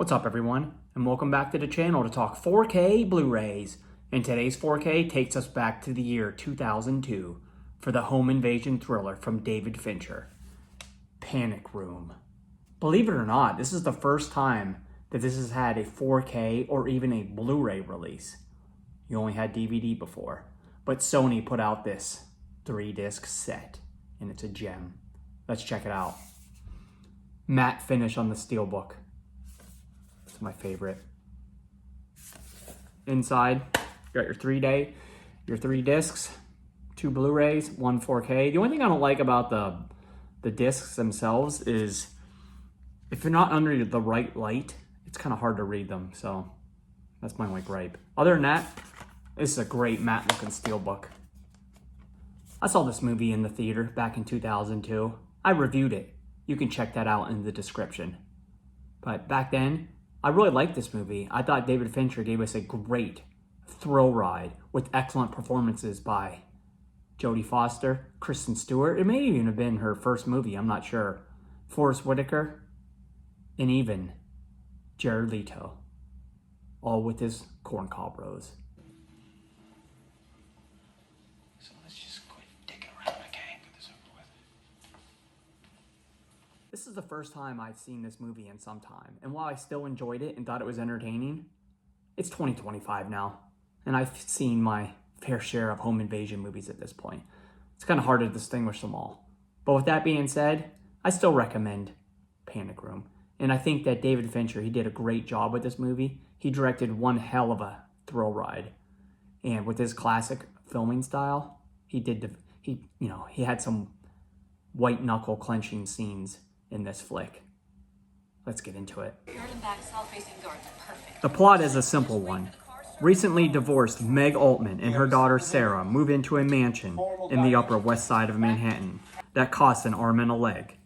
What's up everyone, and welcome back to the channel to talk 4K Blu-rays. And today's 4K takes us back to the year 2002 for the home invasion thriller from David Fincher, Panic Room. Believe it or not, this is the first time that this has had a 4K or even a Blu-ray release. You only had DVD before, but Sony put out this 3-disc set, and it's a gem. Let's check it out. Matte finish on the Steelbook. It's my favorite. Inside, you got your 3 discs, 2 Blu-rays, 1 4K. The only thing I don't like about the discs themselves is if you're not under the right light, it's kind of hard to read them. So that's my only gripe. Other than that, this is a great matte looking Steelbook. I saw this movie in the theater back in 2002. I reviewed it. You can check that out in the description. But back then, I really liked this movie. I thought David Fincher gave us a great thrill ride with excellent performances by Jodie Foster, Kristen Stewart. It may even have been her first movie, I'm not sure. Forrest Whitaker, and even Jared Leto, all with his corncob rose. So let's just quit dicking around, okay? Get this over with. This is the first time I've seen this movie in some time, and while I still enjoyed it and thought it was entertaining, it's 2025 now, and I've seen my fair share of home invasion movies at this point. It's kind of hard to distinguish them all. But with that being said, I still recommend Panic Room. And I think that David Fincher, he did a great job with this movie. He directed one hell of a thrill ride. And with his classic filming style, he had some white knuckle clenching scenes in this flick. Let's get into it. The plot is a simple one. Recently divorced Meg Altman and her daughter Sarah move into a mansion in the Upper West Side of Manhattan that costs an arm and a leg.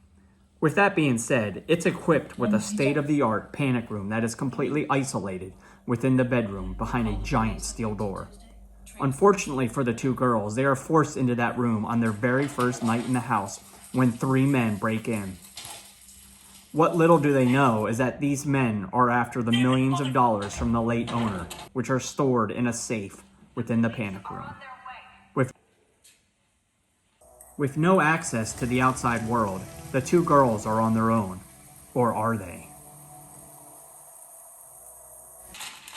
With that being said, it's equipped with a state-of-the-art panic room that is completely isolated within the bedroom behind a giant steel door. Unfortunately for the two girls, they are forced into that room on their very first night in the house when 3 men break in. What little do they know is that these men are after the millions of dollars from the late owner, which are stored in a safe within the panic room. With no access to the outside world, the two girls are on their own. Or are they?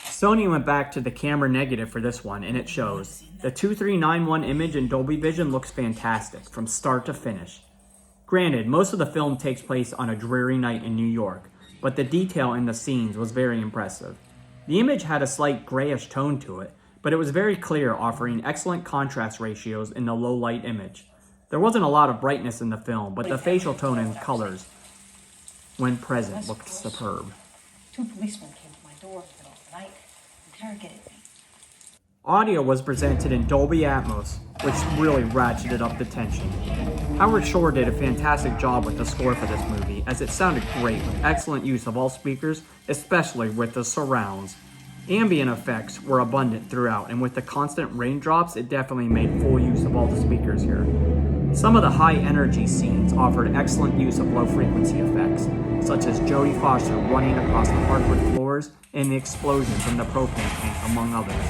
Sony went back to the camera negative for this one, and it shows. The 2391 image in Dolby Vision looks fantastic from start to finish. Granted, most of the film takes place on a dreary night in New York, but the detail in the scenes was very impressive. The image had a slight grayish tone to it, but it was very clear, offering excellent contrast ratios in the low light image. There wasn't a lot of brightness in the film, but the facial tone and colors, when present, looked superb. 2 policemen came to my door in the middle of the night, interrogated me. Audio was presented in Dolby Atmos, which really ratcheted up the tension. Howard Shore did a fantastic job with the score for this movie, as it sounded great with excellent use of all speakers, especially with the surrounds. Ambient effects were abundant throughout, and with the constant raindrops, it definitely made full use of all the speakers here. Some of the high-energy scenes offered excellent use of low-frequency effects, such as Jodie Foster running across the hardwood floors and the explosions in the propane tank, among others.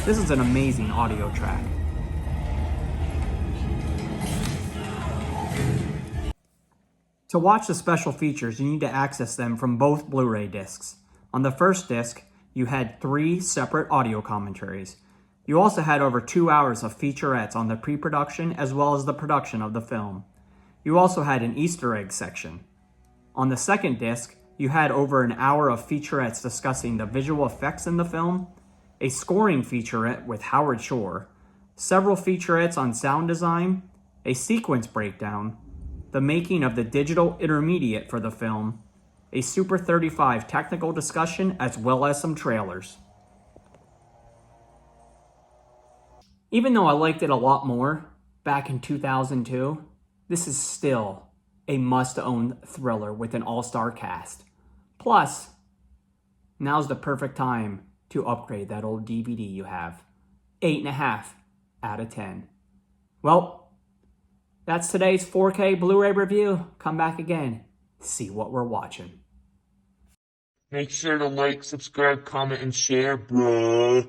This is an amazing audio track. To watch the special features, you need to access them from both Blu-ray discs. On the first disc, you had 3 separate audio commentaries. You also had over 2 hours of featurettes on the pre-production as well as the production of the film. You also had an Easter egg section. On the second disc, you had over an hour of featurettes discussing the visual effects in the film, a scoring featurette with Howard Shore, several featurettes on sound design, a sequence breakdown, the making of the digital intermediate for the film, a Super 35 technical discussion, as well as some trailers. Even though I liked it a lot more back in 2002, this is still a must-own thriller with an all-star cast. Plus, now's the perfect time to upgrade that old DVD you have. 8.5 out of 10. Well, that's today's 4K Blu-ray review. Come back again, see what we're watching. Make sure to like, subscribe, comment, and share, bruh.